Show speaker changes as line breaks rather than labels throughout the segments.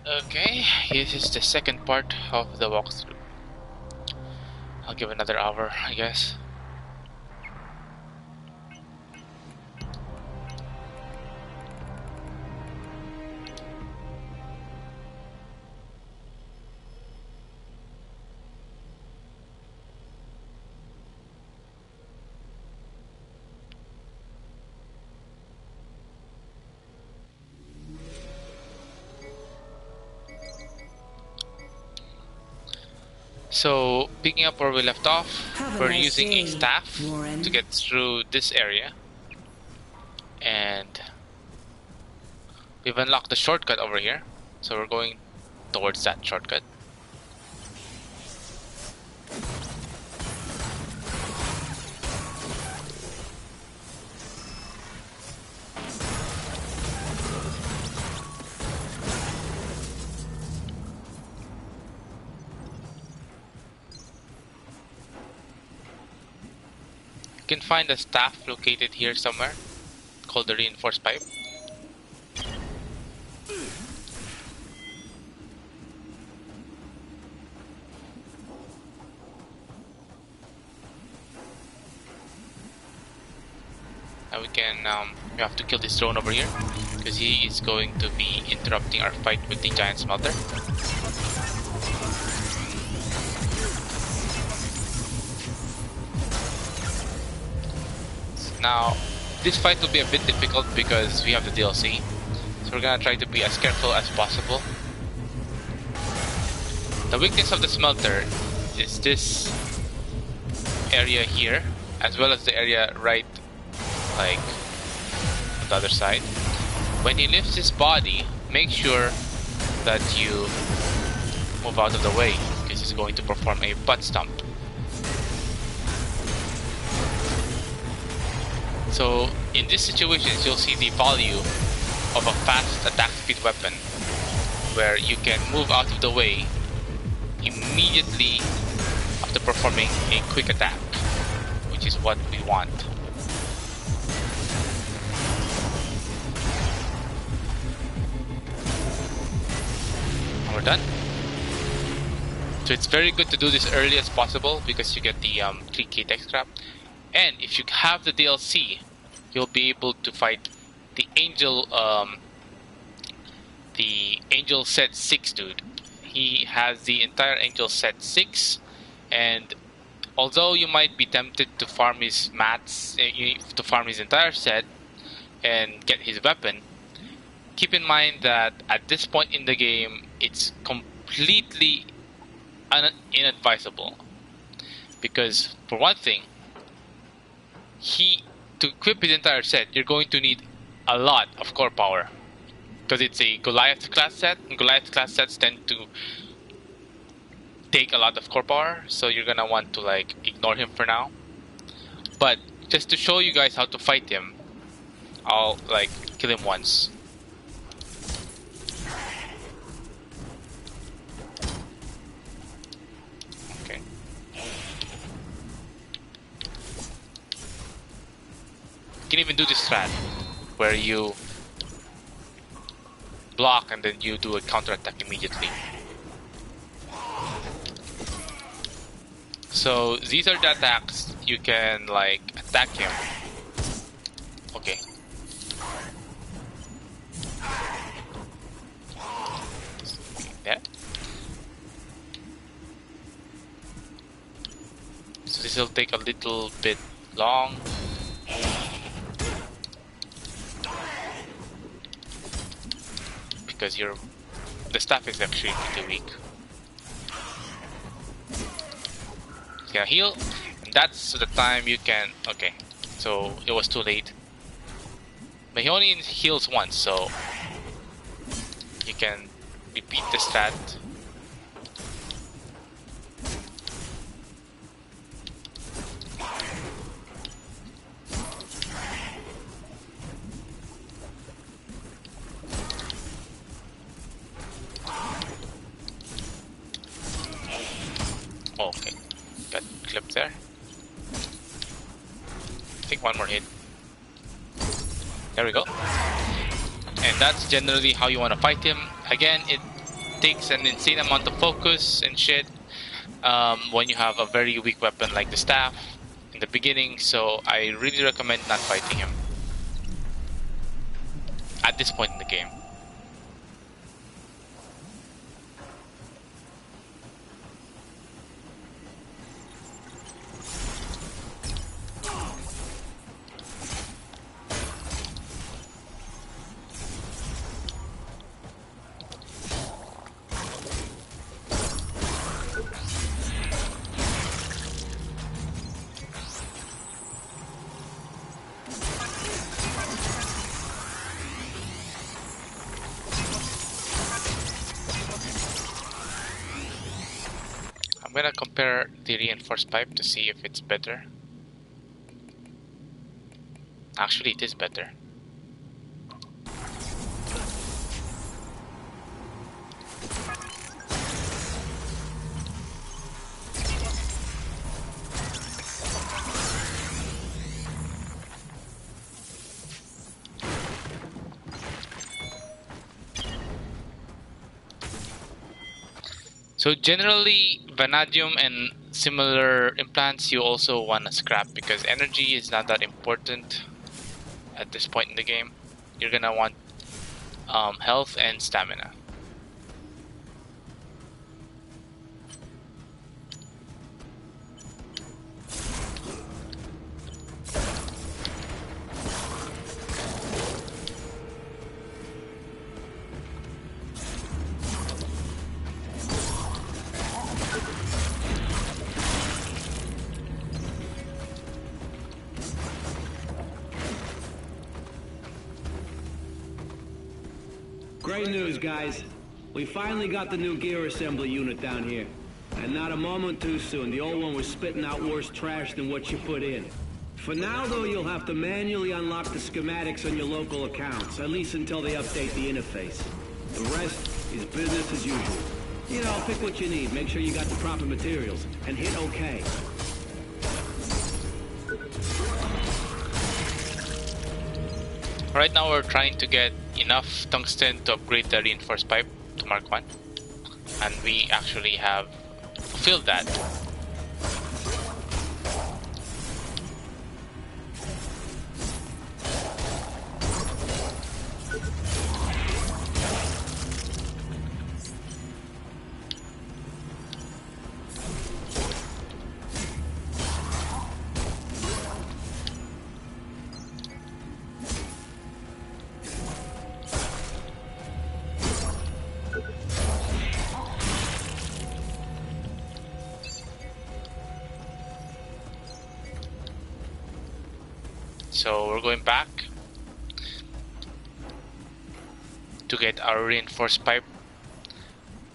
Okay, this is the second part of the walkthrough. I'll give another hour, I guess. So, picking up where we left off, we're using a staff to get through this area. And we've unlocked the shortcut over here. So we're going towards that shortcut. You can find a staff located here somewhere called the reinforced pipe. And we have to kill this drone over here because he is going to be interrupting our fight with the giant smelter. Now, this fight will be a bit difficult because we have the DLC, so we're gonna try to be as careful as possible. The weakness of the smelter is this area here, as well as the area right, like, on the other side. When he lifts his body, make sure that you move out of the way, because he's going to perform a butt stomp. So, in these situations, you'll see the value of a fast attack speed weapon, where you can move out of the way immediately after performing a quick attack, which is what we want. And we're done. So it's very good to do this early as possible because you get the 3k tech scrap. And if you have the DLC, you'll be able to fight the Angel Set 6 dude. He has the entire Angel Set 6, and although you might be tempted to farm his mats, to farm his entire set and get his weapon, keep in mind that at this point in the game, it's completely inadvisable. Because, for one thing, to equip his entire set, you're going to need a lot of core power. Because it's a Goliath class set, and Goliath class sets tend to take a lot of core power, so you're gonna want to like ignore him for now. But just to show you guys how to fight him, I'll like kill him once. Okay. You can even do this strat where you block and then you do a counter attack immediately. So these are the attacks you can like attack him. Okay. Yeah. So this will take a little bit long. Because the staff is actually pretty weak. He's gonna heal, and that's the time you can. Okay, so it was too late. But he only heals once, so you can repeat the strat. Okay, got clipped there. I think one more hit. There we go. And that's generally how you want to fight him. Again, takes an insane amount of focus and shit when you have a very weak weapon like the staff in the beginning, so I really recommend not fighting him at this point in the game. I'm gonna compare the reinforced pipe to see if it's better. Actually, it is better. So generally, vanadium and similar implants you also want to scrap because energy is not that important at this point in the game. You're gonna want health and stamina.
Great news, guys. We finally got the new gear assembly unit down here. And not a moment too soon. The old one was spitting out worse trash than what you put in. For now, though, you'll have to manually unlock the schematics on your local accounts, at least until they update the interface. The rest is business as usual. You know, pick what you need, make sure you got the proper materials, and hit OK.
Right now we're trying to get enough tungsten to upgrade the reinforced pipe to Mark 1. And we actually have fulfilled that. So we're going back to get our reinforced pipe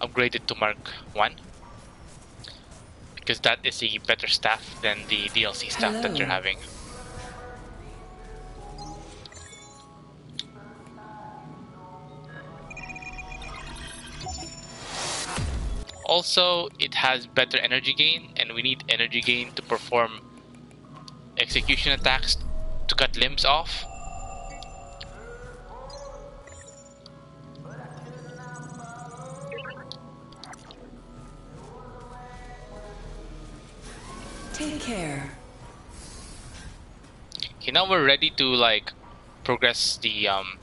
upgraded to Mark 1 because that is a better staff than the DLC staff that you're having. Also, it has better energy gain, and we need energy gain to perform execution attacks to cut limbs off.
Take care.
Okay, now we're ready to like progress towards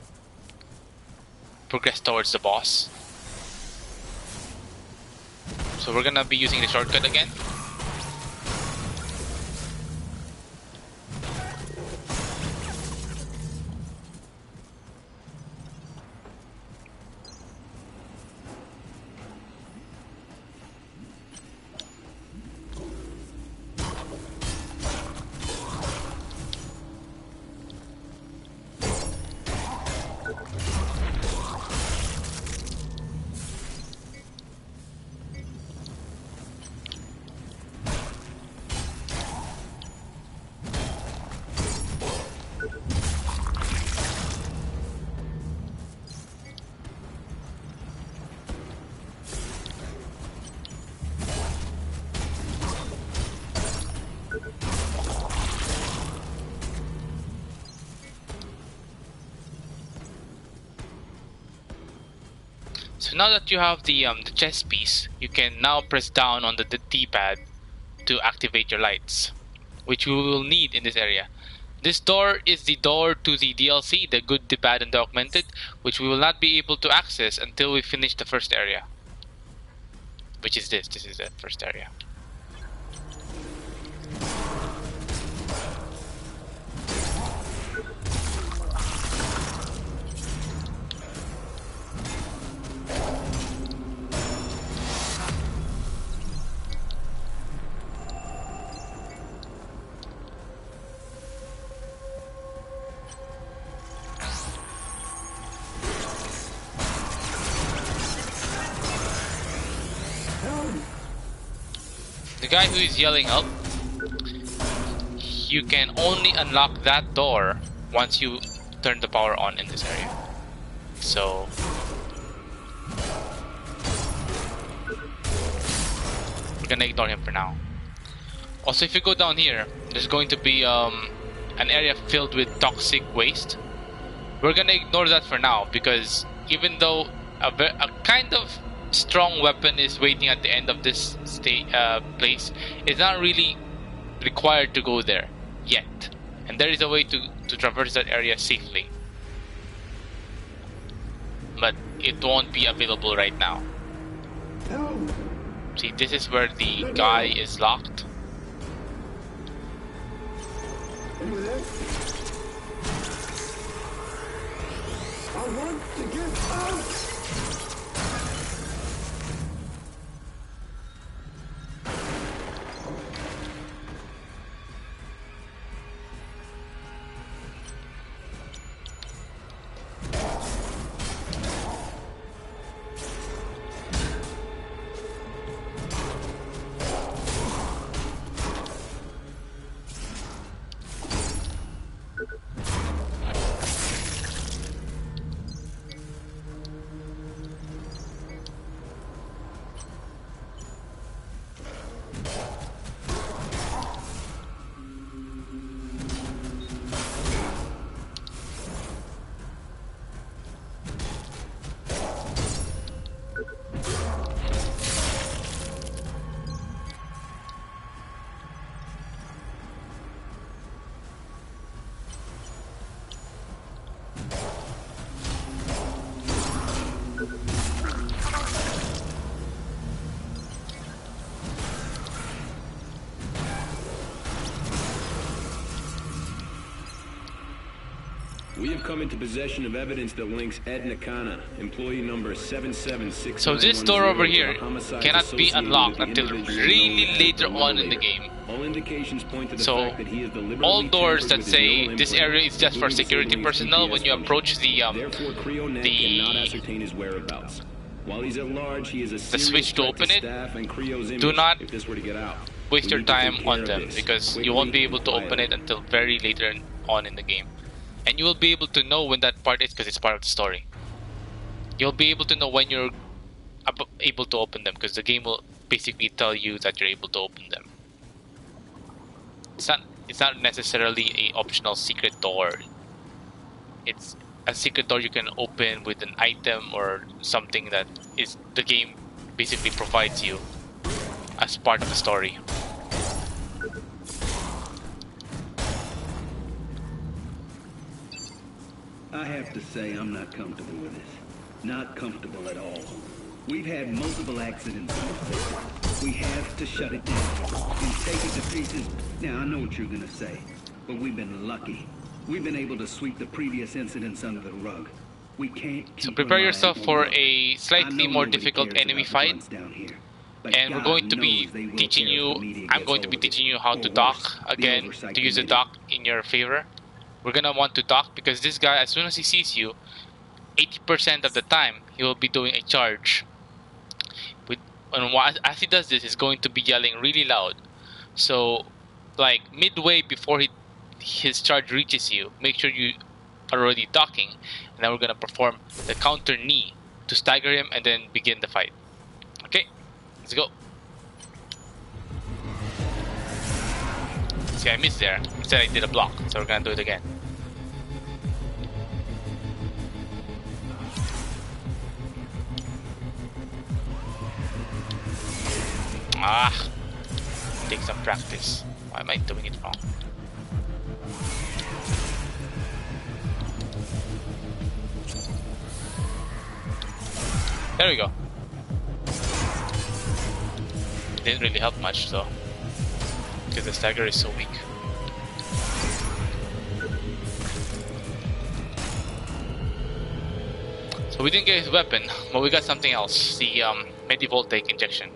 the boss. So we're gonna be using the shortcut again. So now that you have the chess piece, you can now press down on the D-pad to activate your lights, which we will need in this area. This door is the door to the DLC, the Good, the Bad, and the Augmented, which we will not be able to access until we finish the first area. Which is this. This is the first area. The guy who is yelling up, you can only unlock that door once you turn the power on in this area. So we're gonna ignore him for now. Also, if you go down here, there's going to be an area filled with toxic waste. We're gonna ignore that for now, because even though a kind of strong weapon is waiting at the end of this place, it's not really required to go there yet, and there is a way to traverse that area safely, but it won't be available right now. See, this is where the guy is locked.
I want to get out!
We have come into possession of evidence that links Ed Nakana, employee number 776.
So this door over here cannot be unlocked until really later on in the game.
All indications point to the
So
fact that he is deliberately
all doors
tampered
that
with his
say
no
this
input,
area is just for
including
security
disabling his
personnel, when
GPS
you approach the
Therefore, Creo cannot ascertain his whereabouts. While he's at large, he is a serious
switch to
threat
open it,
staff and Creo's image
do not
if this were to get out.
waste
We
your
need to take
time
care
on
of
them,
this
because you
quickly
won't be able
and
to open
quietly.
it until very later on in the game. And you will be able to know when that part is, because it's part of the story. You'll be able to know when you're able to open them, because the game will basically tell you that you're able to open them. It's not necessarily a optional secret door. It's a secret door you can open with an item or something that is the game basically provides you as part of the story.
I have to say I'm not comfortable with this. Not comfortable at all. We've had multiple accidents in this sector. We have to shut it down and take it to pieces. Now, I know what you're gonna say, but we've been lucky. We've been able to sweep the previous incidents under the rug. We can't keep
So prepare
relying
yourself
on
for
luck.
a
I
slightly
know
more
nobody
difficult
cares
enemy
about the
fight,
grunts down here, but
and we're
God
going to be
knows they will
teaching
care if the
you.
media
I'm
gets
going to
hold
be
of it.
teaching you how
Or
to
worse,
dock
the
again,
oversight
to use the
committee.
dock in your favor. We're gonna want to dock because this guy, as soon as he sees you, 80% of the time he will be doing a charge. As he does this, he's going to be yelling really loud. So, like midway before his charge reaches you, make sure you are already docking, and then we're gonna perform the counter knee to stagger him and then begin the fight. Okay, let's go. See, I missed there. Instead, I did a block, so we're gonna do it again. Ah, take some practice. Why am I doing it wrong? There we go. Didn't really help much though, because the stagger is so weak. So we didn't get his weapon, but we got something else. The Medivoltaic injection.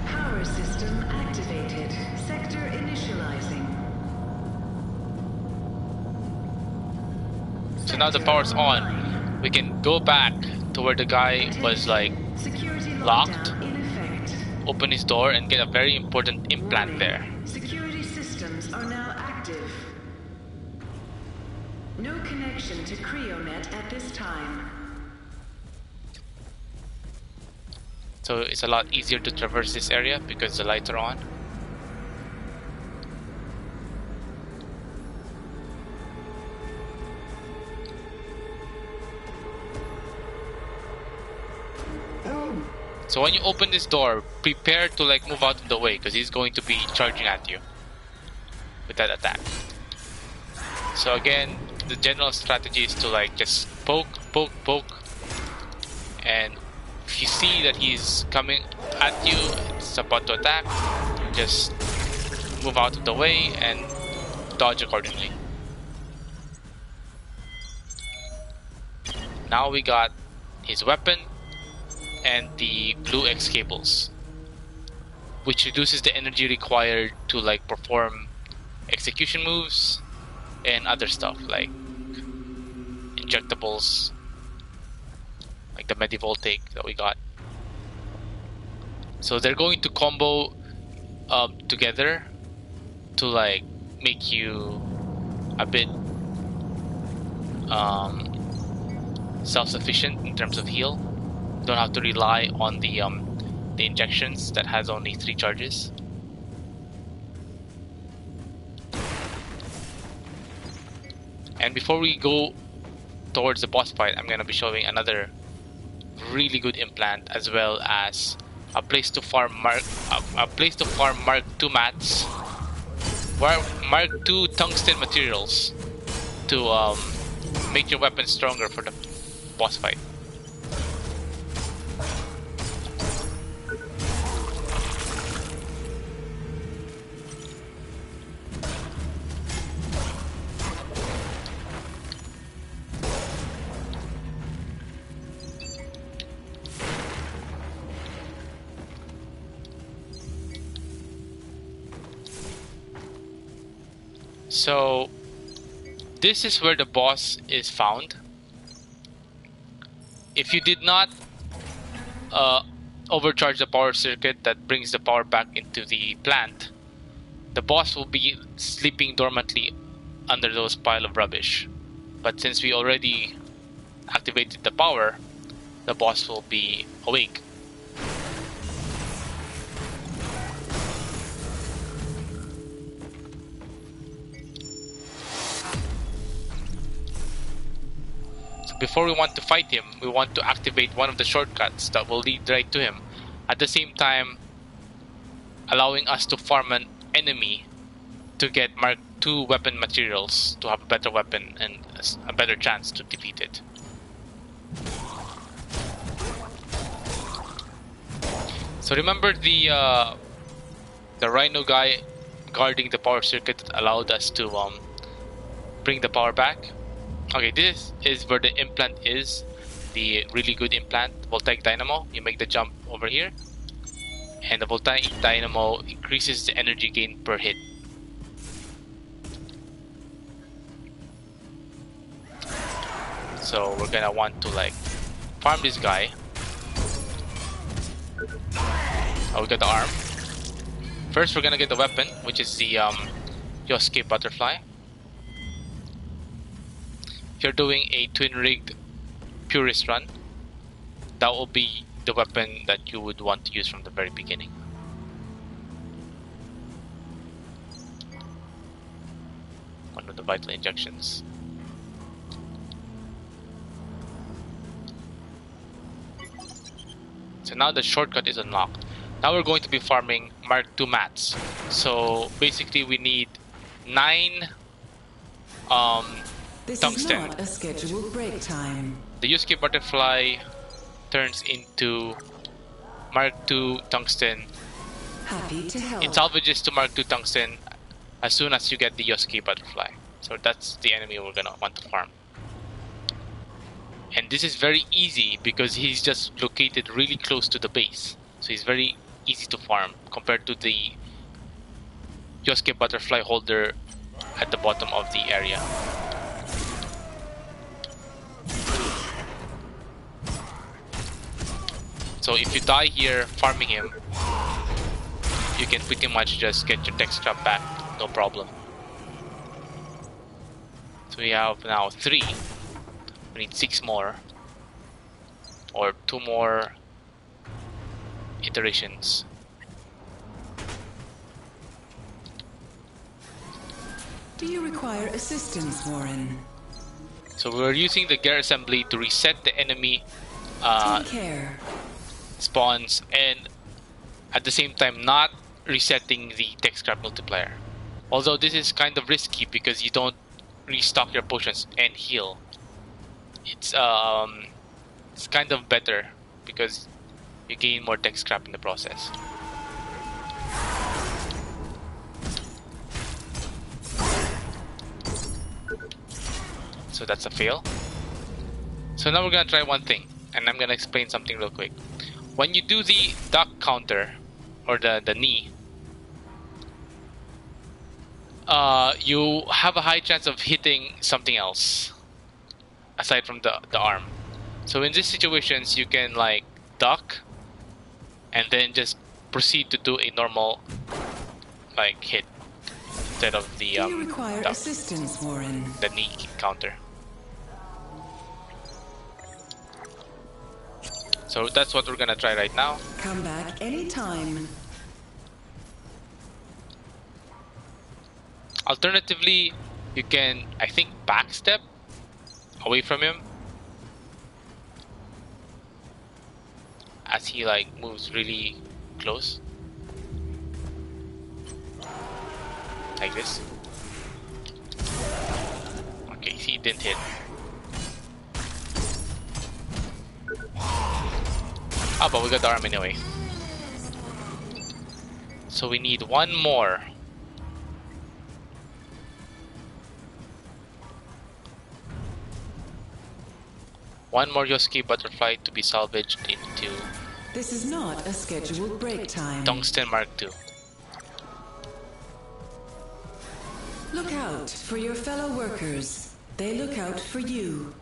Power system activated. Sector initializing.
So now the power's on. We can go back to where the guy was like
Security
locked.
lockdown in effect.
Open his door and get a very important implant there.
Security systems are now active. No connection to Creonet at this time.
So it's a lot easier to traverse this area because the lights are on. So when you open this door, prepare to like move out of the way because he's going to be charging at you with that attack. So again, the general strategy is to like just poke, and if you see that he's coming at you, it's about to attack, just move out of the way and dodge accordingly. Now we got his weapon and the blue X cables, which reduces the energy required to like perform execution moves and other stuff like injectables, like the Medivoltaic that we got. So they're going to combo together to like make you a bit self-sufficient in terms of heal. Don't have to rely on the injections that has only 3 charges. And before we go towards the boss fight, I'm gonna be showing another really good implant, as well as a place to farm Mark II mats, Mark II tungsten materials to make your weapon stronger for the boss fight. So this is where the boss is found. If you did not overcharge the power circuit that brings the power back into the plant, the boss will be sleeping dormantly under those pile of rubbish. But since we already activated the power, the boss will be awake. Before we want to fight him, we want to activate one of the shortcuts that will lead right to him, at the same time allowing us to farm an enemy to get Mark II weapon materials to have a better weapon and a better chance to defeat it. So remember the Rhino guy guarding the power circuit that allowed us to bring the power back? Okay, this is where the implant is, the really good implant, Voltaic Dynamo. You make the jump over here, and the Voltaic Dynamo increases the energy gain per hit. So we're gonna want to like farm this guy. Oh, we got the arm. First we're gonna get the weapon, which is the Yosuke Butterfly. If you're doing a twin-rigged purist run, that will be the weapon that you would want to use from the very beginning. One of the vital injections. So now the shortcut is unlocked. Now we're going to be farming Mark II mats. So basically we need 9
This
tungsten.
is not a scheduled break time.
The Yosuke butterfly turns into Mark II tungsten.
Happy to help.
It salvages to Mark II tungsten as soon as you get the Yosuke butterfly. So that's the enemy we're gonna want to farm. And this is very easy because he's just located really close to the base. So he's very easy to farm compared to the Yosuke butterfly holder at the bottom of the area. So if you die here farming him, you can pretty much just get your tech scrap back, no problem. So we have now 3. We need 6 more, or 2 more iterations.
Do you require assistance, Warren?
So we're using the gear assembly to reset the enemy
Take care.
spawns, and at the same time not resetting the tech scrap multiplier. Although this is kind of risky because you don't restock your potions and heal. It's kind of better because you gain more tech scrap in the process. So that's a fail. So now we're gonna try one thing, and I'm gonna explain something real quick. When you do the duck counter, or the knee, you have a high chance of hitting something else aside from the arm. So in these situations, you can like duck and then just proceed to do a normal like hit instead of the
Do you require
duck,
assistance, Warren?
the knee counter. So that's what we're gonna try right now.
Come back anytime.
Alternatively, you can, I think, backstep away from him as he like moves really close, like this. Okay, he didn't hit. Oh, but we got the arm anyway. So we need 1 more. One more Yosuke butterfly to be salvaged into
This is not a scheduled break time.
Tungsten Mark II.
Look out for your fellow workers. They look out for you.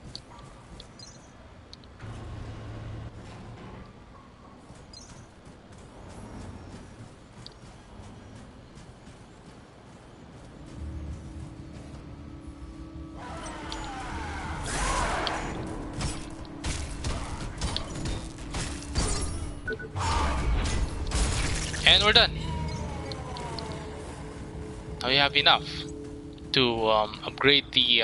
And we're done. Now we have enough to upgrade the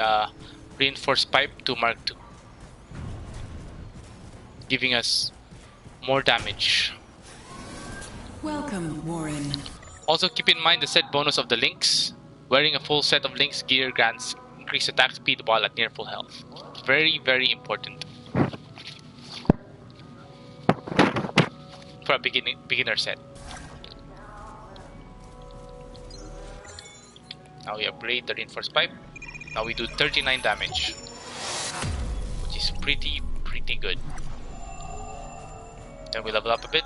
reinforced pipe to Mark II, giving us more damage.
Welcome, Warren.
Also keep in mind the set bonus of the links. Wearing a full set of links gear grants increased attack speed while at near full health. Very, very important for a beginner set. Now we upgrade the reinforced pipe. Now we do 39 damage, which is pretty good. Then we level up a bit.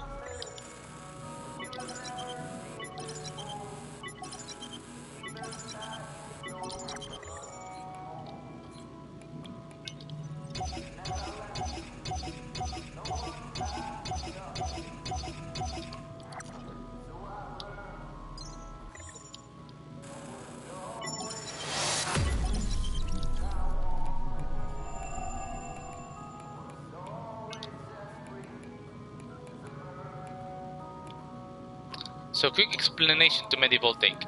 So quick explanation to medieval take.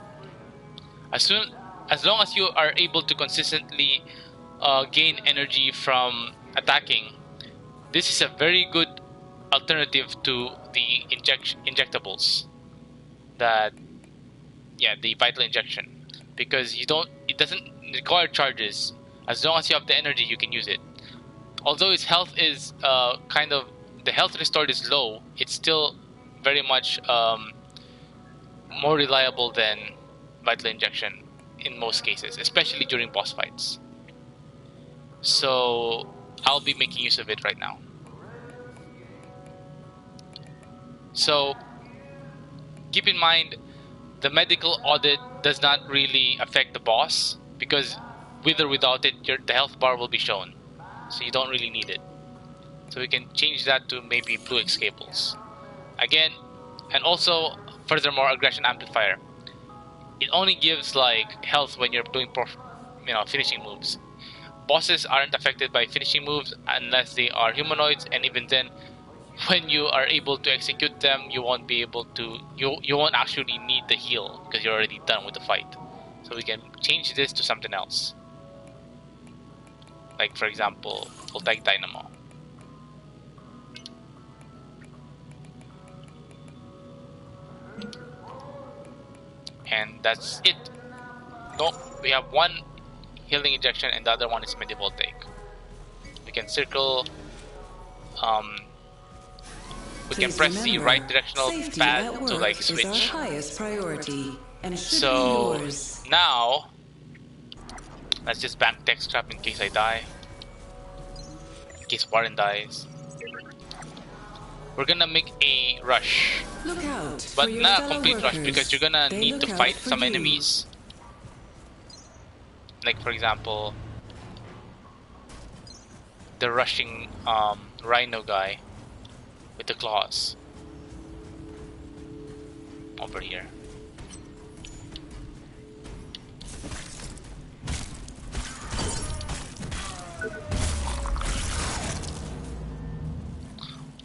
As soon as long as you are able to consistently gain energy from attacking, this is a very good alternative to the injectables. The vital injection, because it doesn't require charges. As long as you have the energy, you can use it. Although its health is the health restored is low, it's still very much more reliable than vital injection in most cases, especially during boss fights. So I'll be making use of it right now. So keep in mind, the medical audit does not really affect the boss, because with or without it, the health bar will be shown, so you don't really need it. So we can change that to maybe blue X cables again. And also, furthermore, aggression amplifier. It only gives like health when you're doing finishing moves. Bosses aren't affected by finishing moves unless they are humanoids, and even then, when you are able to execute them, you won't be able to. You won't actually need the heal because you're already done with the fight. So we can change this to something else. Like for example, Voltaic Dynamo. And that's it. No, we have one healing injection and the other one is Medivoltaic. We can circle. We can press the right directional pad to like switch.
Is our highest priority and should be
So
yours.
now, let's just bank tech scrap in case I die. In case Warren dies. We're gonna make a rush.
Look out
But
for your
not a
fellow
complete rush,
workers.
because you're gonna
They
need to
look out
fight
for
some
you.
enemies. Like for example, the rushing rhino guy with the claws over here.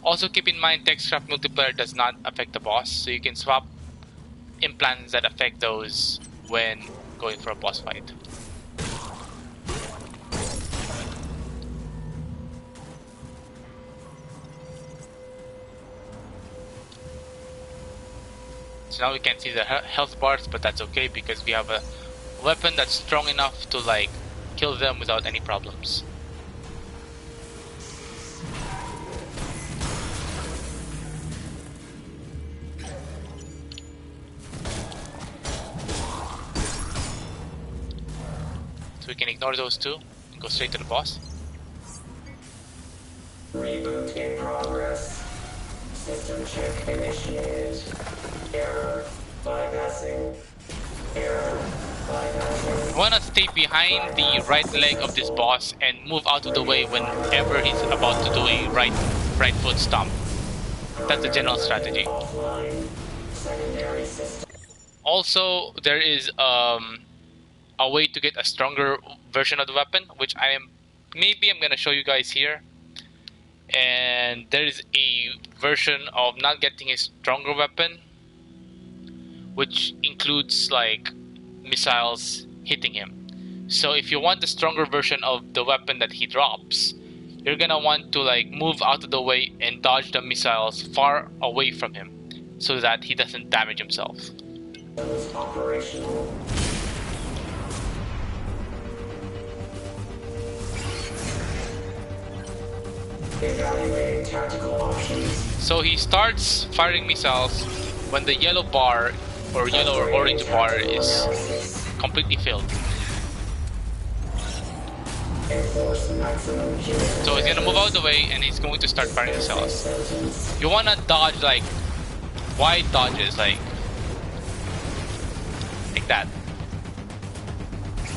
Also keep in mind, tech scrap multiplier does not affect the boss, so you can swap implants that affect those when going for a boss fight. So now we can't see the health bars, but that's okay because we have a weapon that's strong enough to like kill them without any problems. So we can ignore those two and go straight to the boss.
Reboot in progress. System check initiated. Error. Bypassing. Error. Bypassing.
You want to stay behind the right leg of this boss and move out of the way whenever he's about to do a right foot stomp. That's the general strategy.
Offline. Secondary system.
Also, there is a way to get a stronger version of the weapon, which I'm gonna show you guys here. And there is a version of not getting a stronger weapon, which includes like missiles hitting him. So if you want the stronger version of the weapon that he drops, you're gonna want to like move out of the way and dodge the missiles far away from him so that he doesn't damage himself.
Is operational. Evaluating tactical options.
So he starts firing missiles when the yellow bar or yellow or orange bar is completely filled.
Enforce maximum human.
So he's gonna move out of the way and he's going to start firing missiles. You wanna dodge like wide dodges, like that,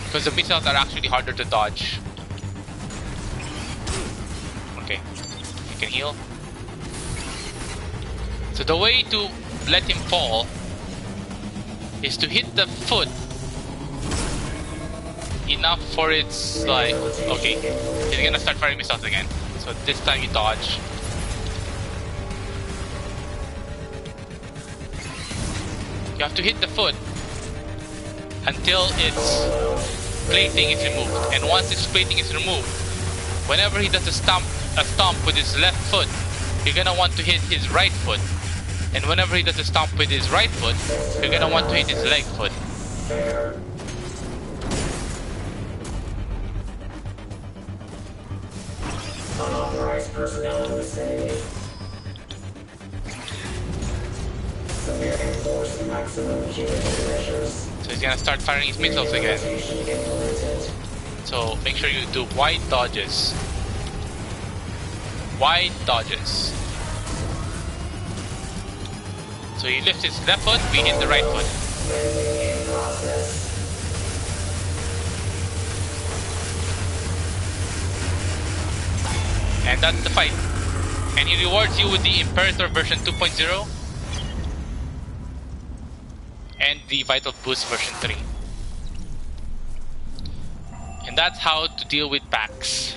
because the missiles are actually harder to dodge. Okay, you can heal. So the way to let him fall is to hit the foot enough for its like, okay, he's gonna start firing missiles again. So this time you dodge. You have to hit the foot until its plating is removed. And once its plating is removed, whenever he does a stomp with his left foot, you're gonna want to hit his right foot. And whenever he does a stomp with his right foot, you're gonna want to hit his leg foot.
Unauthorized personnel in the vicinity. Severe enforced maximum security measures.
So he's gonna start firing his missiles again. So make sure you do wide dodges. Wide dodges. So he lifts his left foot, we hit the right foot. And that's the fight. And he rewards you with the Imperator version 2.0 and the Vital Boost version 3. And that's how to deal with packs.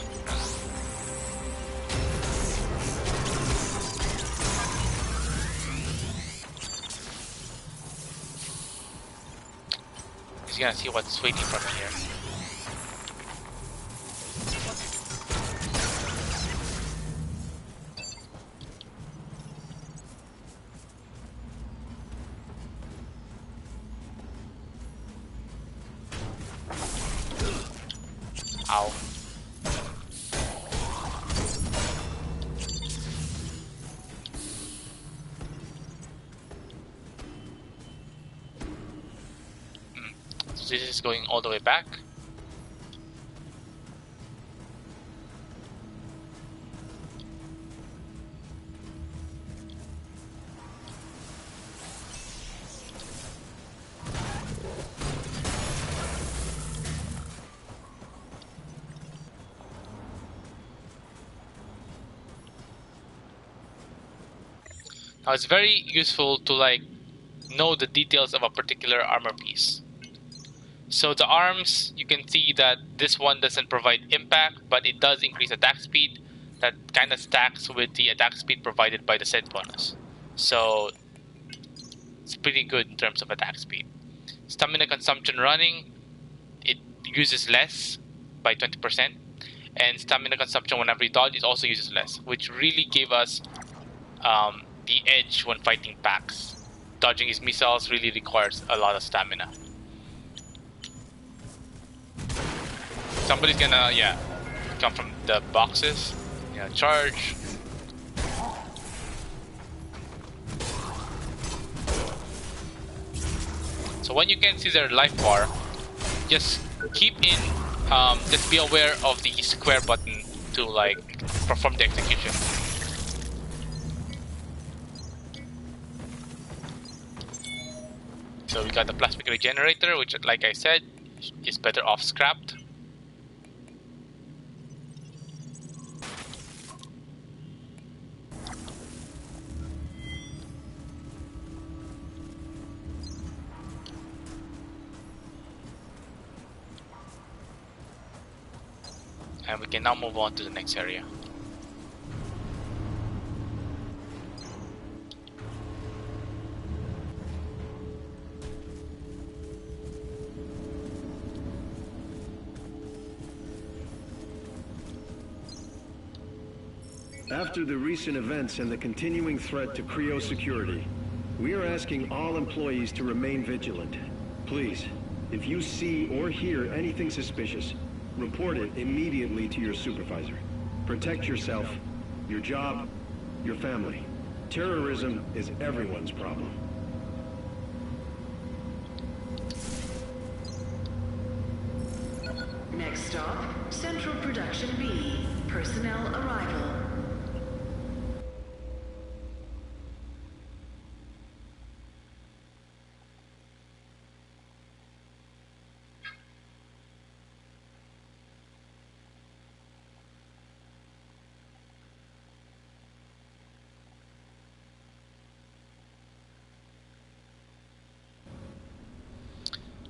He's gonna see what's waiting for me here. Ow. So this is going all the way back. Now it's very useful to know the details of a particular armor piece. So the arms, you can see that this one doesn't provide impact, but it does increase attack speed. That kind of stacks with the attack speed provided by the set bonus. So it's pretty good in terms of attack speed. Stamina consumption running, it uses less by 20%. And stamina consumption whenever you dodge, it also uses less, which really gave us the edge when fighting packs. Dodging his missiles really requires a lot of stamina. Somebody's gonna, come from the boxes. Charge. So when you can see their life bar, just keep in, just be aware of the square button to perform the execution. So we got the plasmic regenerator, which, like I said, is better off scrapped. And we can now move on to the next area.
After the recent events and the continuing threat to Creo security, we are asking all employees to remain vigilant. Please, if you see or hear anything suspicious, report it immediately to your supervisor. Protect yourself, your job, your family. Terrorism is everyone's problem.
Next stop, Central Production B. Personnel arrival.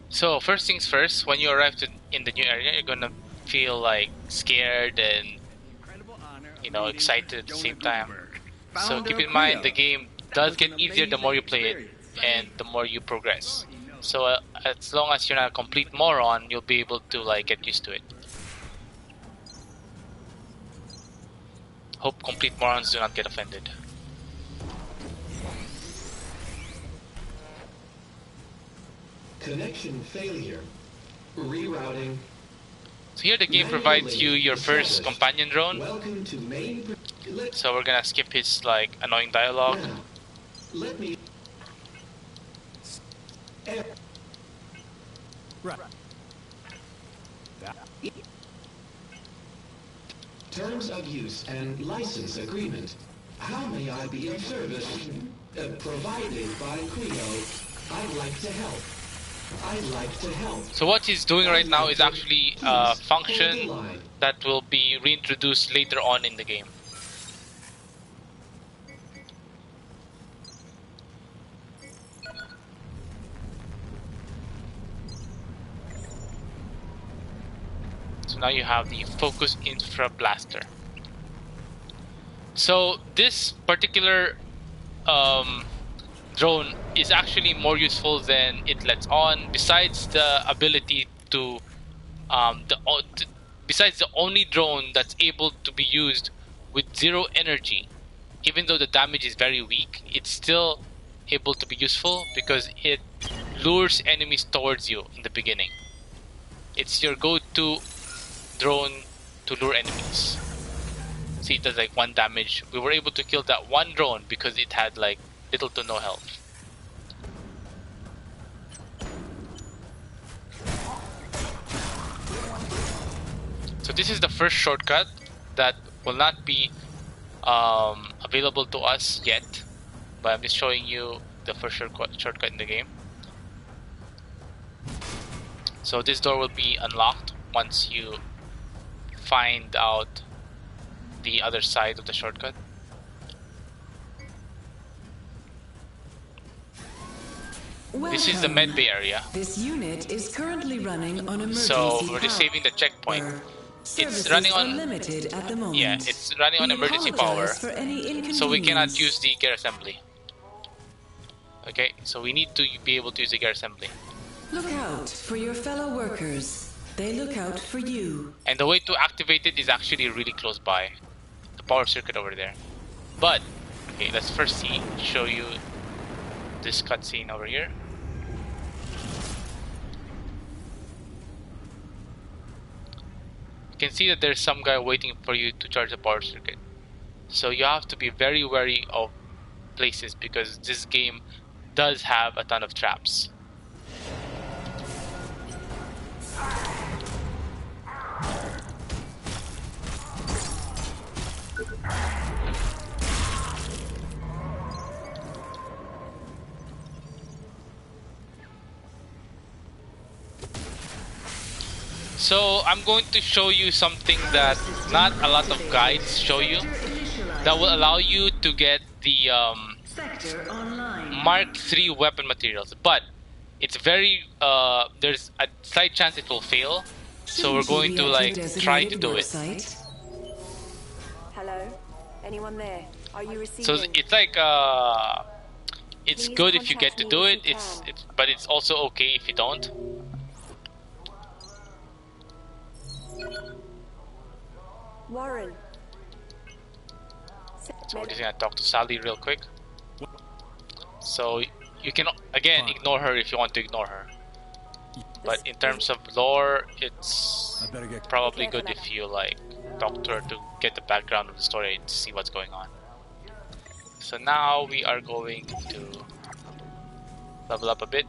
So first things first, when you arrive in the new area, you're gonna feel scared and excited at the same time. So keep in mind the game does get easier the more you play it and the more you progress. So as long as you're not a complete moron, you'll be able to like get used to it. Hope complete morons do not get offended.
Connection failure. Rerouting.
So here the game provides you your first companion drone.
Welcome to main.
So we're gonna skip his like annoying dialogue.
Now, let me.
Right.
Terms of use and license agreement. How may I be of service? Provided by Creo. I'd like to help. I'd like to help.
So what he's doing right now is actually a function that will be reintroduced later on in the game. So now you have the Focus Infra Blaster. So this particular drone is actually more useful than it lets on. Besides the ability to, besides the only drone that's able to be used with 0 energy, even though the damage is very weak, it's still able to be useful because it lures enemies towards you in the beginning. It's your go-to drone to lure enemies. See, it does like 1 damage. We were able to kill that one drone because it had like little to no health. So this is the first shortcut that will not be available to us yet, but I'm just showing you the first shortcut in the game. So this door will be unlocked once you find out the other side of the shortcut. This is the med bay area.
This unit is currently running on emergency
So we're just
power.
saving the checkpoint.
Services
It's running on
limited at the moment.
Yeah, it's running on
We
emergency power,
apologize for any
so we cannot
inconvenience.
use the gear assembly. Okay, so we need to be able to use the gear assembly.
Look out for your fellow workers. They look out for you.
And the way to activate it is actually really close by. The power circuit over there. But, okay, let's first show you this cutscene over here. You can see that there's some guy waiting for you to charge the power circuit. So you have to be very wary of places because this game does have a ton of traps. So I'm going to show you something that not a lot of guides show you, that will allow you to get the
Sector online.
Mark III weapon materials, but it's very there's a slight chance it will fail, so we're going to like try to do it.
Hello? Anyone there? Are you receiving?
So it's like it's good if you get to do it. But it's also okay if you don't.
Warren.
So we're just gonna talk to Sally real quick. So you can again ignore her if you want to ignore her. But in terms of lore, it's probably good if you like talk to her to get the background of the story and see what's going on. So now we are going to level up a bit.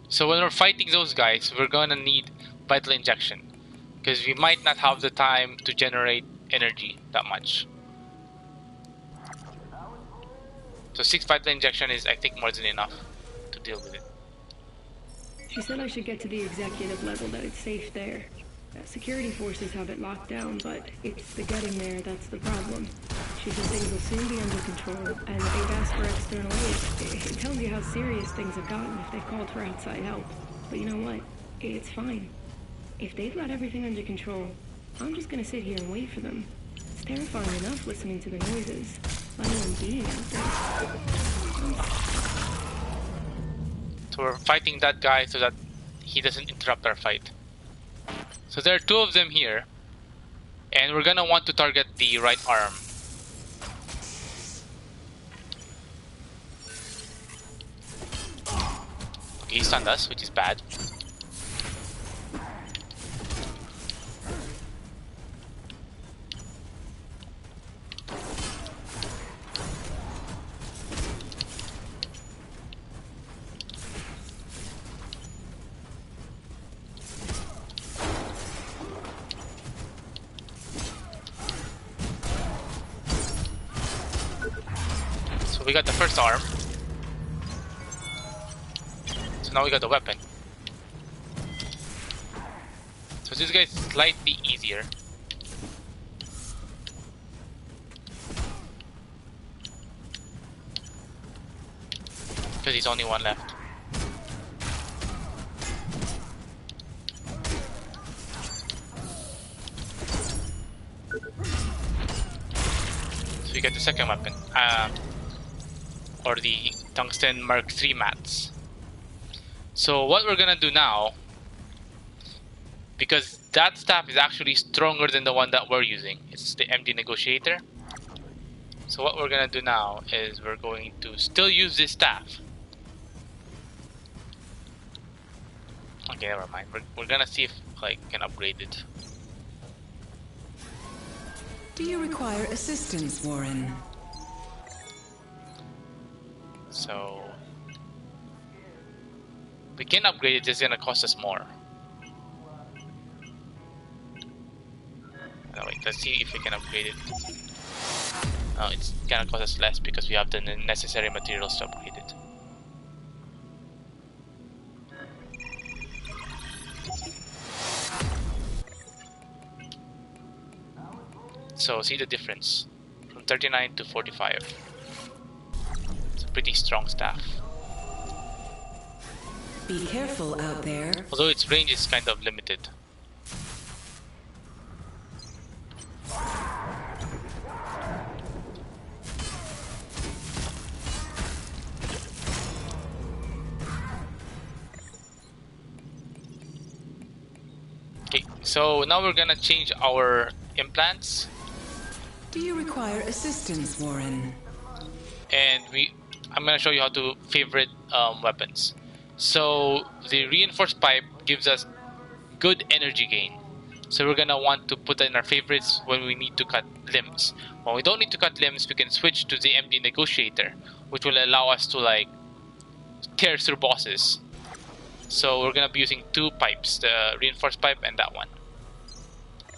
So when we're fighting those guys, we're gonna need vital injection because we might not have the time to generate energy that much. So 6 vital injection is, I think, more than enough to deal with it.
She said I should get to the executive level, that it's safe there. Security forces have it locked down, but it's the getting there that's the problem. She said things will soon be under control, and they've asked for external aid. It tells you how serious things have gotten if they've called for outside help. But you know what? It's fine. If they've got everything under control, I'm just gonna sit here and wait for them. terrifying enough listening to the noises, let alone being out there.
So we're fighting that guy so that he doesn't interrupt our fight. So there are two of them here, and we're gonna want to target the right arm. Okay, he stunned us, which is bad. We got the first arm. So now we got the weapon. So this guy is slightly easier. Because he's only one left. So we get the second weapon. Or the Tungsten Mark III mats. So what we're gonna do now, because that staff is actually stronger than the one that we're using, it's the MD Negotiator. So what we're gonna do now is we're going to still use this staff. Okay, never mind. We're gonna see if I can upgrade it.
Do you require assistance, Warren?
So we can upgrade it, it's gonna cost us more. Oh, wait, let's see if we can upgrade it. Oh, it's gonna cost us less because we have the necessary materials to upgrade it. So see the difference from 39 to 45. Pretty strong staff.
Be careful out there.
Although its range is kind of limited. Okay, so now we're gonna change our implants.
Do you require assistance, Warren?
And I'm going to show you how to favorite weapons. So the reinforced pipe gives us good energy gain. So we're going to want to put that in our favorites when we need to cut limbs. When we don't need to cut limbs, we can switch to the MD Negotiator, which will allow us to like tear through bosses. So we're going to be using two pipes, the reinforced pipe and that one,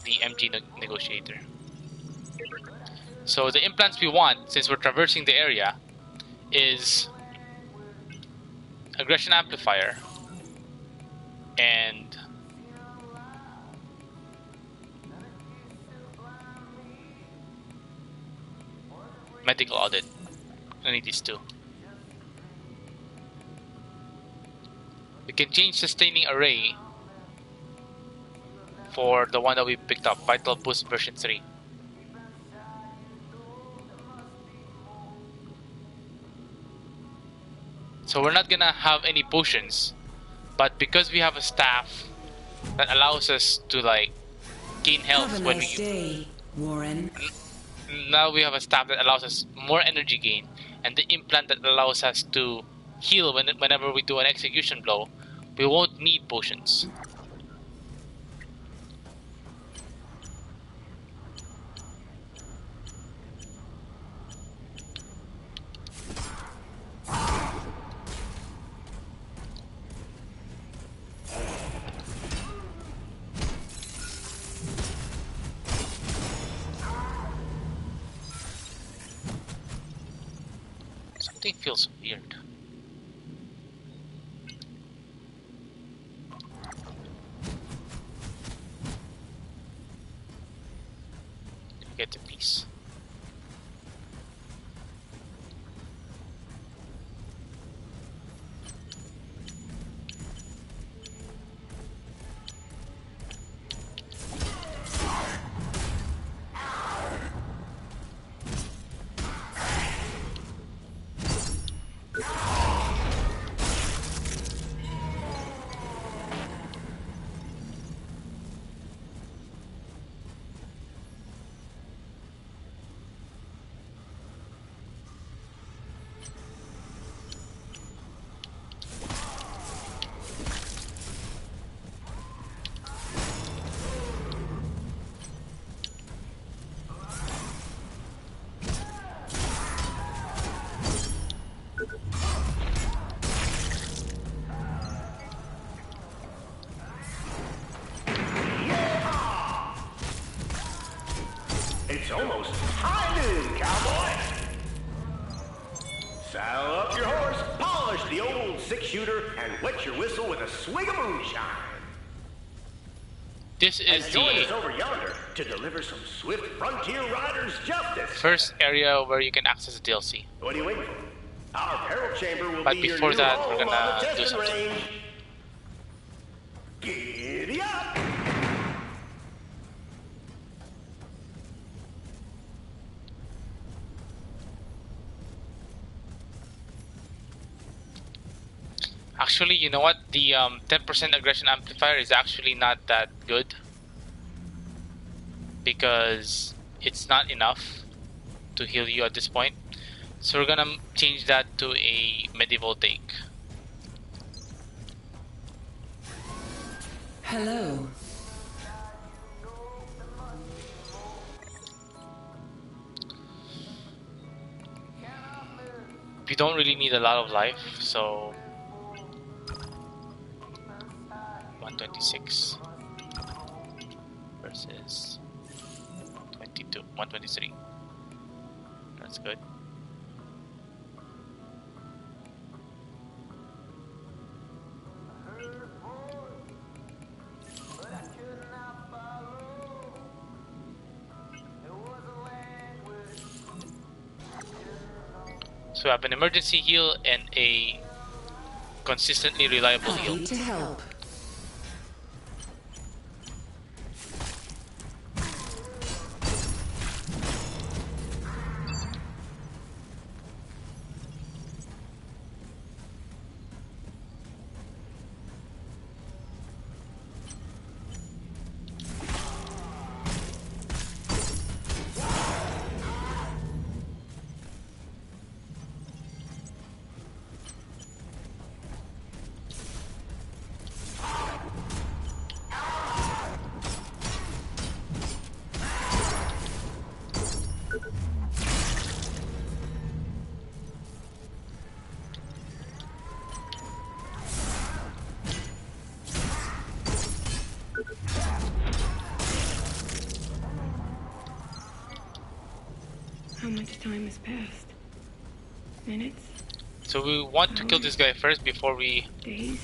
the MG Negotiator. So the implants we want, since we're traversing the area, is aggression amplifier and medical audit. I need these two. We can change sustaining array for the one that we picked up, Vital Boost version 3. So we're not gonna have any potions, but because we have a staff that allows us to like gain health
have a
when
nice
we
day, Warren.
now we have a staff that allows us more energy gain, and the implant that allows us to heal whenever we do an execution blow. We won't need potions. Something feels weird. Get the piece.
almost high noon, cowboy. Saddle up your horse, polish the old six-shooter, and wet your whistle with a swig of moonshine.
This is
and join
the
us over yonder to deliver some swift frontier riders justice.
first area where you can access the DLC.
What are you waiting for? Our peril chamber will
But
be
before
your new
that,
home
we're gonna
on the
do
testing
something.
range. Giddy up!
Actually, you know what? The 10% aggression amplifier is actually not that good because it's not enough to heal you at this point. So we're gonna change that to a medieval take.
Hello.
We don't really need a lot of life, so 126 versus 123. That's good. So we have an emergency heal and a consistently reliable heal.
Happy to help.
How much time has passed? Minutes?
So we want to kill this guy first before we
Days?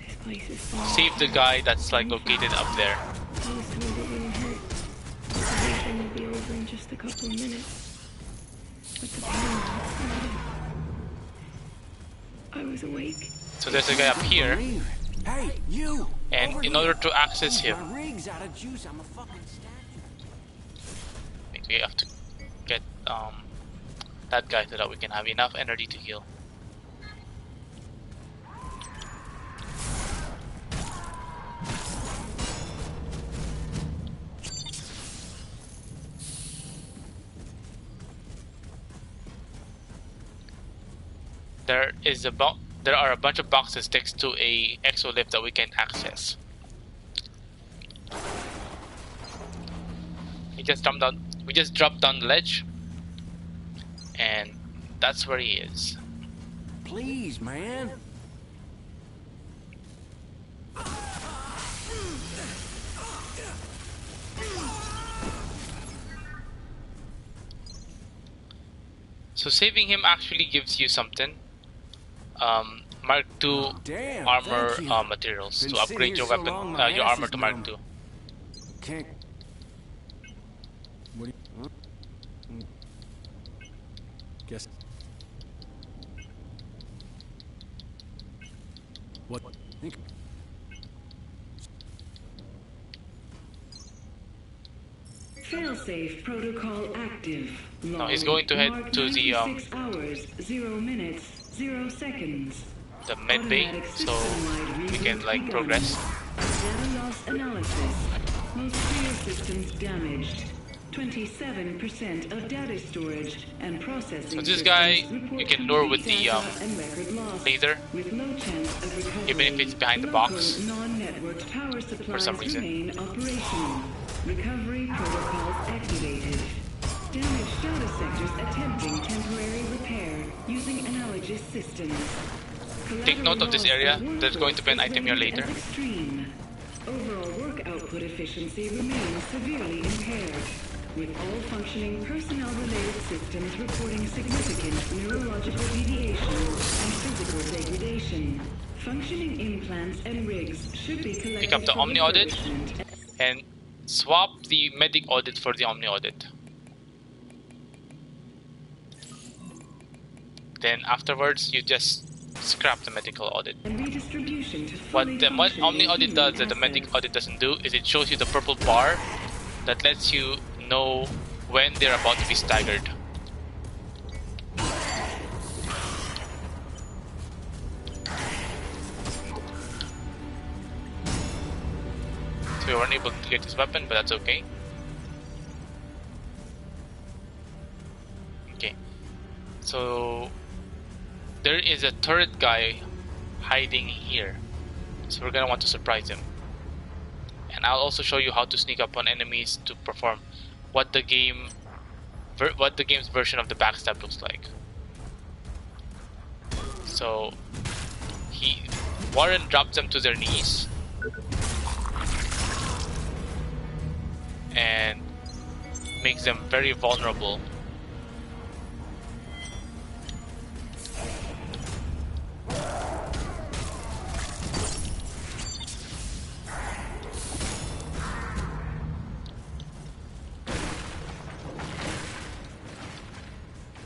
This place is full.
save the guy that's like located up there.
I was told it wouldn't hurt. Everything will be over in just a couple of minutes. But the pain I was awake.
So there's a guy up here,
Hey, you!
and in order to access him,
My rig's out of juice. I'm a fucking statue.
we have to get that guy so that we can have enough energy to heal. There are a bunch of boxes next to a exolift that we can access. We just dropped down the ledge, and that's where he is.
Please, man.
So saving him actually gives you something. Mark II
Damn,
armor
thank you.
materials
Been
to upgrade
sitting
your
here so
weapon,
long, my
your
ass
armor
is
to Mark
numb.
II.
Can't. What do you... Guess. What? Think.
Failsafe protocol active.
No, he's going to head to the
6 hours, 0 minutes, 0 seconds.
the med bay, so we can like progress.
Data loss analysis. Most Creo systems damaged. 27% of data storage and processing.
So this guy
systems
you
report
can lure with
complete
the
data and record loss,
laser,
with low chance of recovery.
even if it's behind the
Local
box
non-networked power supplies
for some reason.
remain operational. Recovery protocols activated. Damaged data sectors attempting temporary repair using analogous systems.
Take note of this area. There's going to be an item here later.
Extreme. Overall work output efficiency remains severely impaired. with all functioning personnel-related systems reporting significant neurological deviation and physical degradation. Functioning implants and rigs should be collected.
Pick up the Omni Audit and swap the Medic Audit for the Omni Audit. Then afterwards, you just scrap the Medical Audit. What the Omni Audit does that the Medic Audit doesn't do is it shows you the purple bar that lets you know when they're about to be staggered. So we weren't able to get this weapon, but that's okay. Okay, so there is a turret guy hiding here, so we're gonna want to surprise him. And I'll also show you how to sneak up on enemies to perform what the game's version of the backstab looks like. So Warren drops them to their knees and makes them very vulnerable.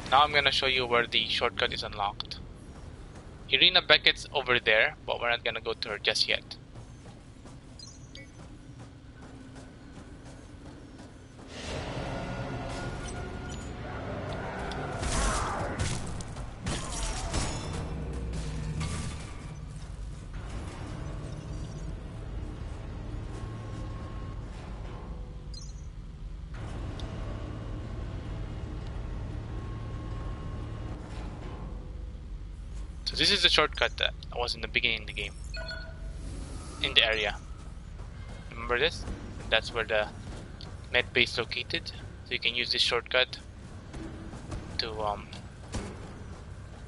Now I'm gonna show you where the shortcut is unlocked. Irina Beckett's over there, but we're not gonna go to her just yet. So this is the shortcut that was in the beginning of the game, in the area. Remember this? That's where the med base located. So you can use this shortcut to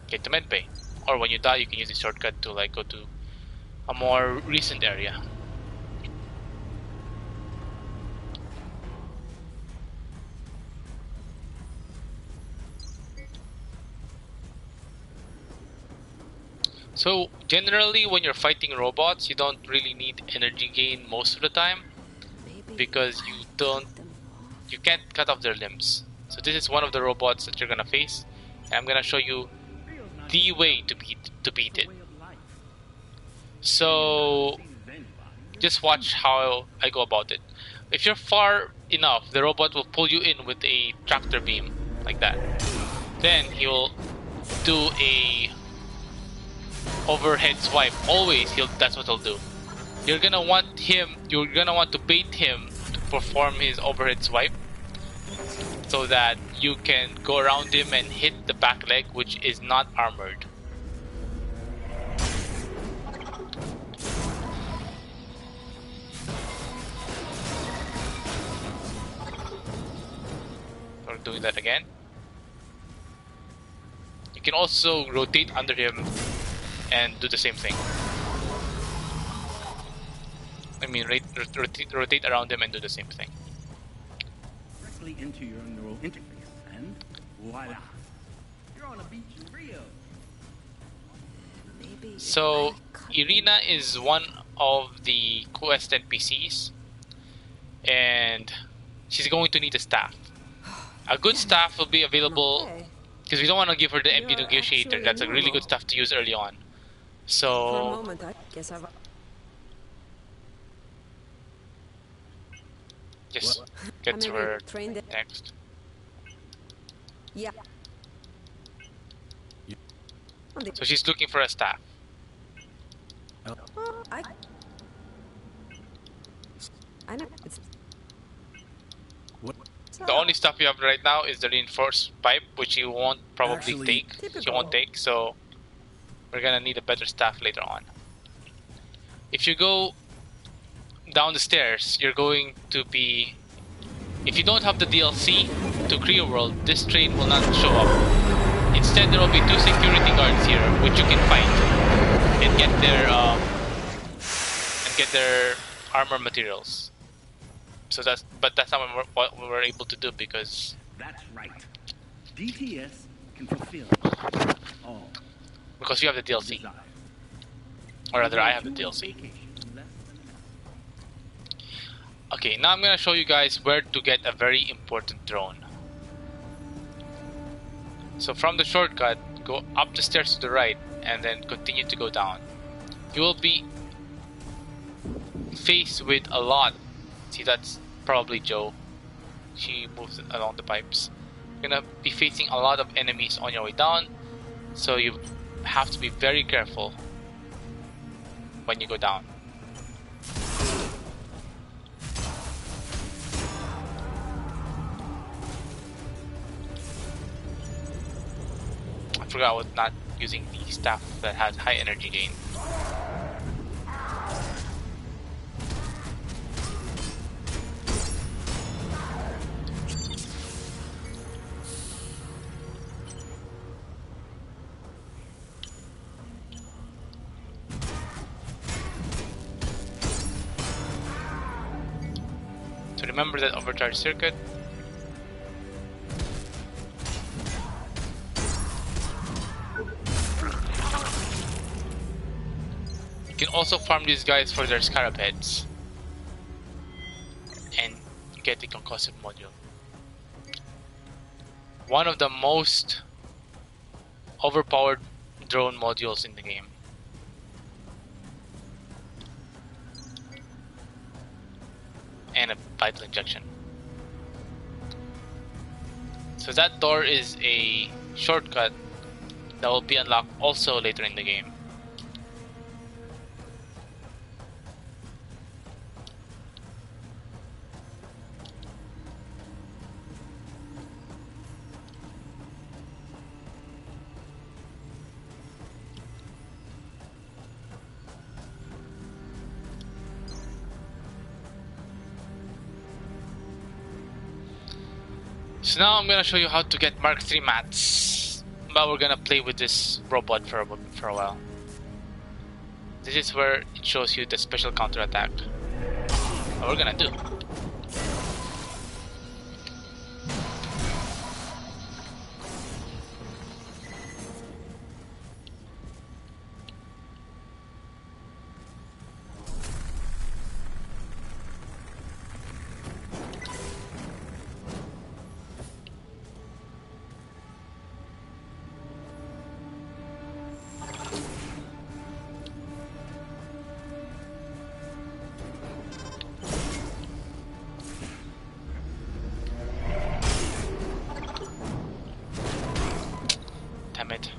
get to med bay. Or when you die, you can use this shortcut to like go to a more recent area. So generally when you're fighting robots, you don't really need energy gain most of the time because you can't cut off their limbs. So this is one of the robots that you're gonna face, and I'm gonna show you the way to beat it. So just watch how I go about it. If you're far enough, the robot will pull you in with a tractor beam like that. Then he will do a overhead swipe. Always that's what he'll do. You're gonna want to bait him to perform his overhead swipe so that you can go around him and hit the back leg, which is not armored. We're doing that again. You can also rotate under him and do the same thing. I mean, rotate around him and do the same thing.
Directly into your neural interface, and voila, you're on a beach in Rio.
So Irina is one of the quest NPCs, and she's going to need a staff. A good staff will be available because we don't want to give her the MD Negotiator. That's a really good staff to use early on. So
for a moment, I guess I've
just get to her next.
Yeah.
So she's looking for a staff.
I know. It's
the only stuff you have right now is the reinforced pipe, which you won't probably take. You won't take, so we're gonna need a better staff later on. If you go down the stairs, you're going to be... If you don't have the DLC to Creo World, this train will not show up. Instead, there will be 2 security guards here, which you can fight and get their armor materials. but that's not what we were able to do because
That's right. DTS can fulfill all
you have the DLC,
desires.
or rather, I have the DLC. Okay, now I'm gonna show you guys where to get a very important drone. So from the shortcut, go up the stairs to the right, and then continue to go down. You will be faced with a lot. See, that's probably Joe. She moves along the pipes. You're gonna be facing a lot of enemies on your way down, so you have to be very careful when you go down. I forgot about not using the staff that has high energy gain. So remember that overcharge circuit. You can also farm these guys for their scarab heads and get the concussive module. One of the most overpowered drone modules in the game. And a vital injection. So that door is a shortcut that will be unlocked also later in the game. So now I'm gonna show you how to get Mark III mats, but we're gonna play with this robot for a while. This is where it shows you the special counterattack. What we're gonna do. Damn it.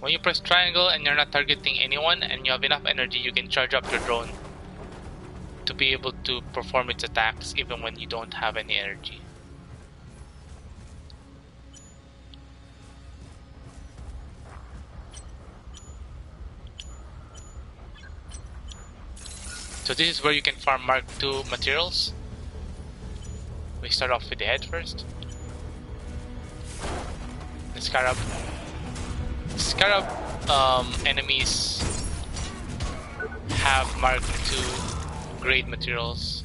When you press triangle and you're not targeting anyone and you have enough energy, you can charge up your drone to be able to perform its attacks even when you don't have any energy. So this is where you can farm Mark II materials. We start off with the head first. The Scarab. Scarab enemies have Mark II grade materials,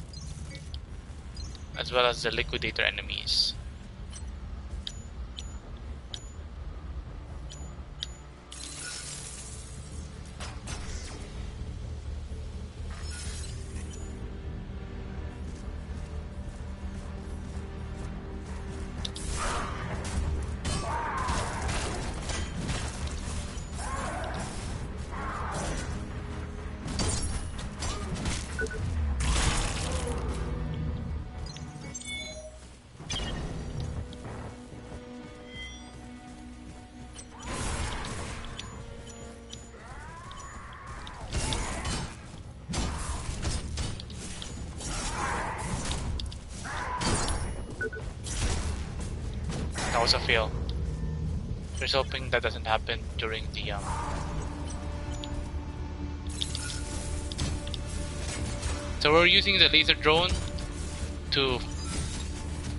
as well as the Liquidator enemies. was a fail. Just hoping that doesn't happen during the So we're using the laser drone to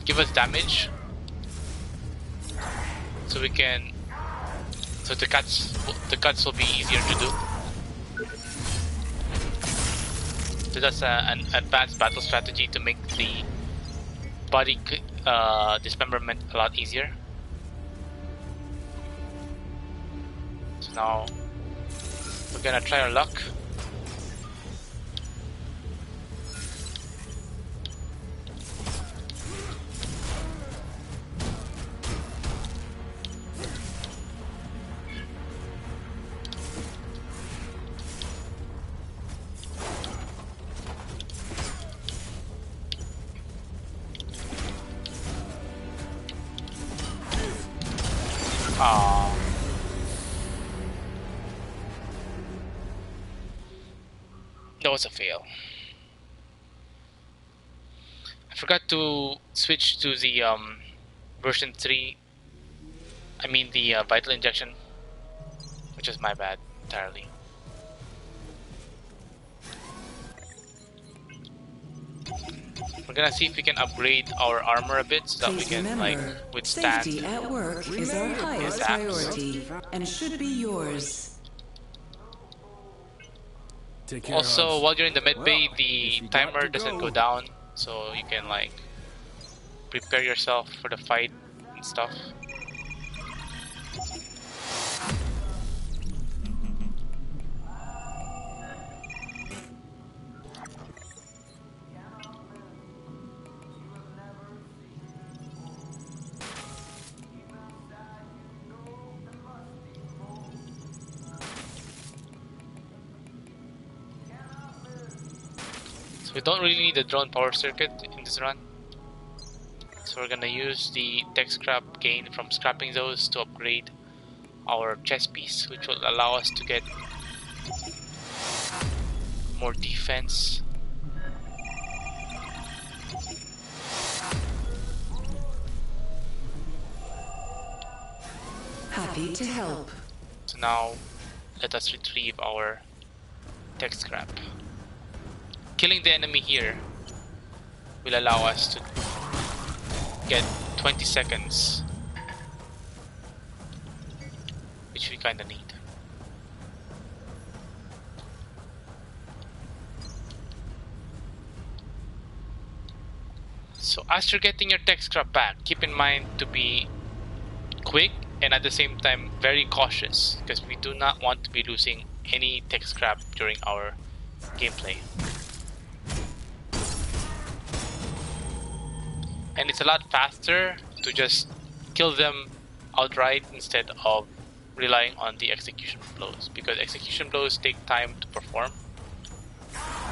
give us damage, so we can. So the cuts will be easier to do. So that's an advanced battle strategy to make the body dismemberment a lot easier. So now we're gonna try our luck. Aww. That was a fail. I forgot to switch to the version 3. I mean the vital injection, which is my bad entirely. We're gonna see if we can upgrade our armor a bit so that we can like withstand.
Safety at work is our highest priority and should be yours.
Also, while you're in the med bay, the timer doesn't go down, so you can like prepare yourself for the fight and stuff. So we don't really need the drone power circuit in this run. So we're gonna use the tech scrap gain from scrapping those to upgrade our chest piece, which will allow us to get more defense.
Happy to help.
So now let us retrieve our tech scrap. Killing the enemy here will allow us to get 20 seconds, which we kinda need. So as you're getting your tech scrap back, keep in mind to be quick and at the same time very cautious, because we do not want to be losing any tech scrap during our gameplay. And it's a lot faster to just kill them outright instead of relying on the execution blows, because execution blows take time to perform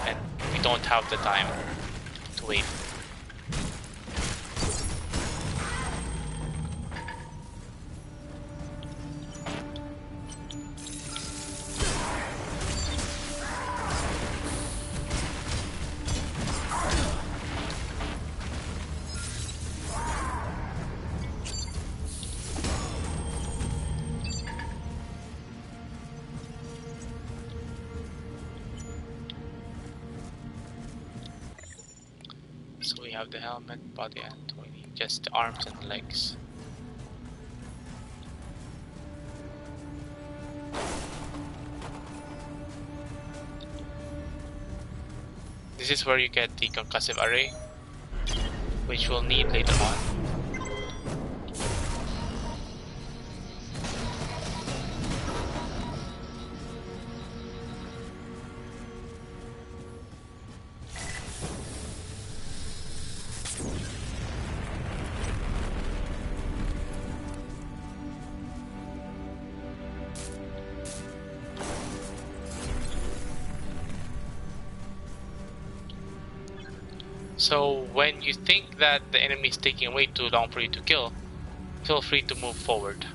and we don't have the time to wait. So we have the helmet, body, and we need just the arms and legs. This is where you get the concussive array, which we'll need later on. So when you think that the enemy is taking way too long for you to kill, feel free to move forward.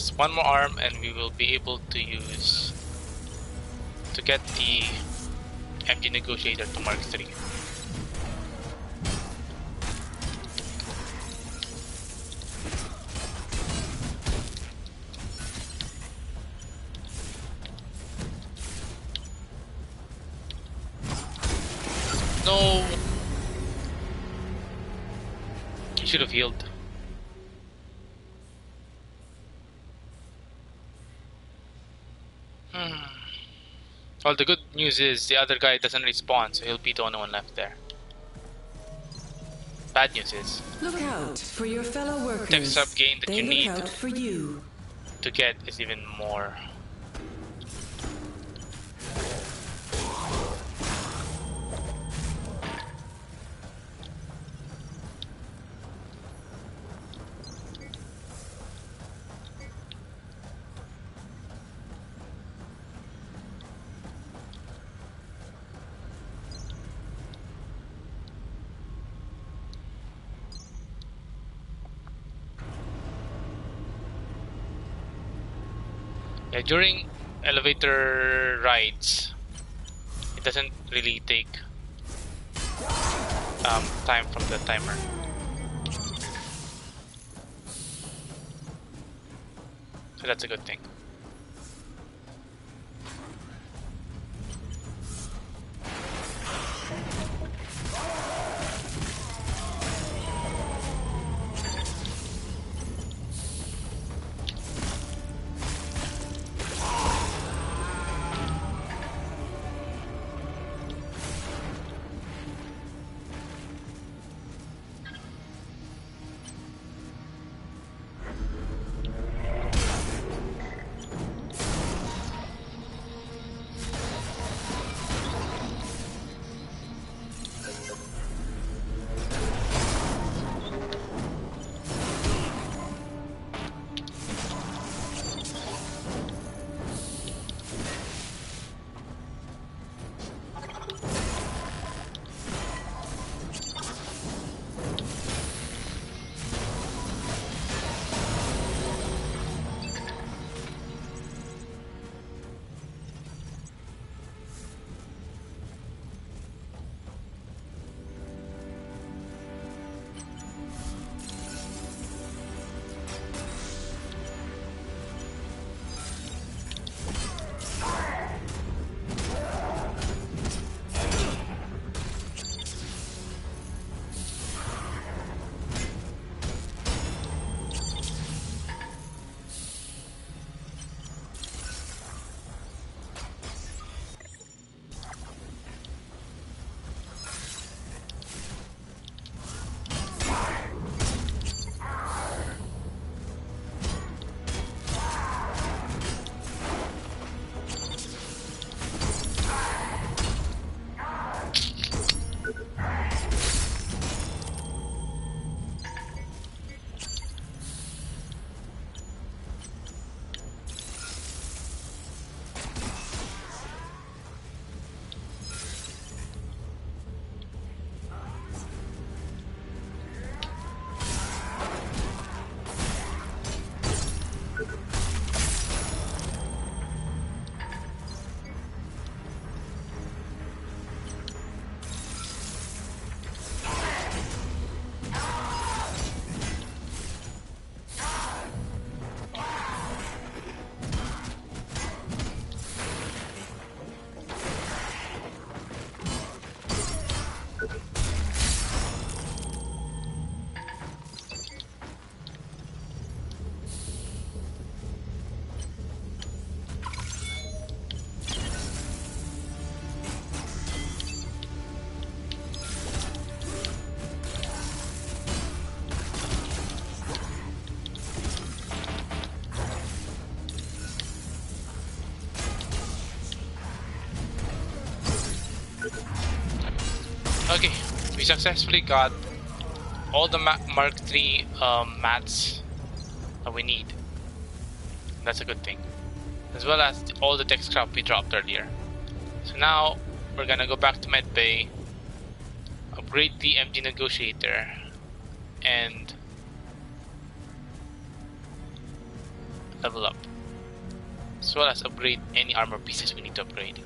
Yes, one more arm and we will be able to get the MG Negotiator to Mark 3. No! He should have healed. Well, the good news is the other guy doesn't respawn, so he'll be the only one left there. Bad news is,
Look out for your fellow workers.
tech sub gain that
They
you
look
need
out for you.
to get is even more. Yeah, during elevator rides, it doesn't really take time from the timer. So that's a good thing. Okay, we successfully got all the Mark III mats that we need. That's a good thing. As well as all the tech scrap we dropped earlier. So now we're gonna go back to Medbay, upgrade the MG Negotiator, and level up, as well as upgrade any armor pieces we need to upgrade.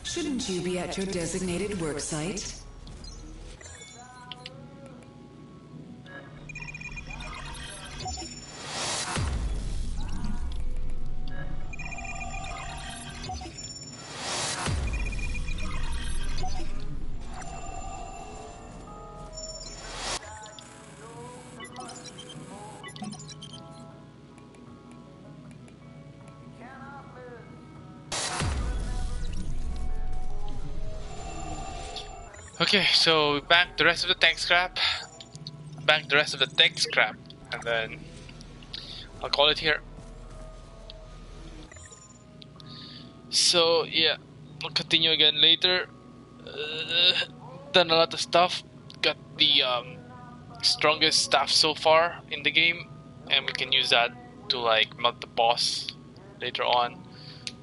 Shouldn't you be at your designated work site?
Okay, so we bank the rest of the tech scrap, and then I'll call it here. So yeah, I'll continue again later. Done a lot of stuff, got the strongest staff so far in the game, and we can use that to like melt the boss later on.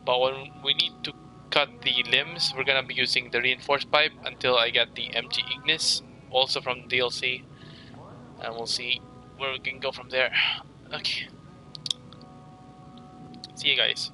But when we need to cut the limbs, we're gonna be using the reinforced pipe until I get the MG Ignis, also from the DLC, and we'll see where we can go from there. Okay, see you guys.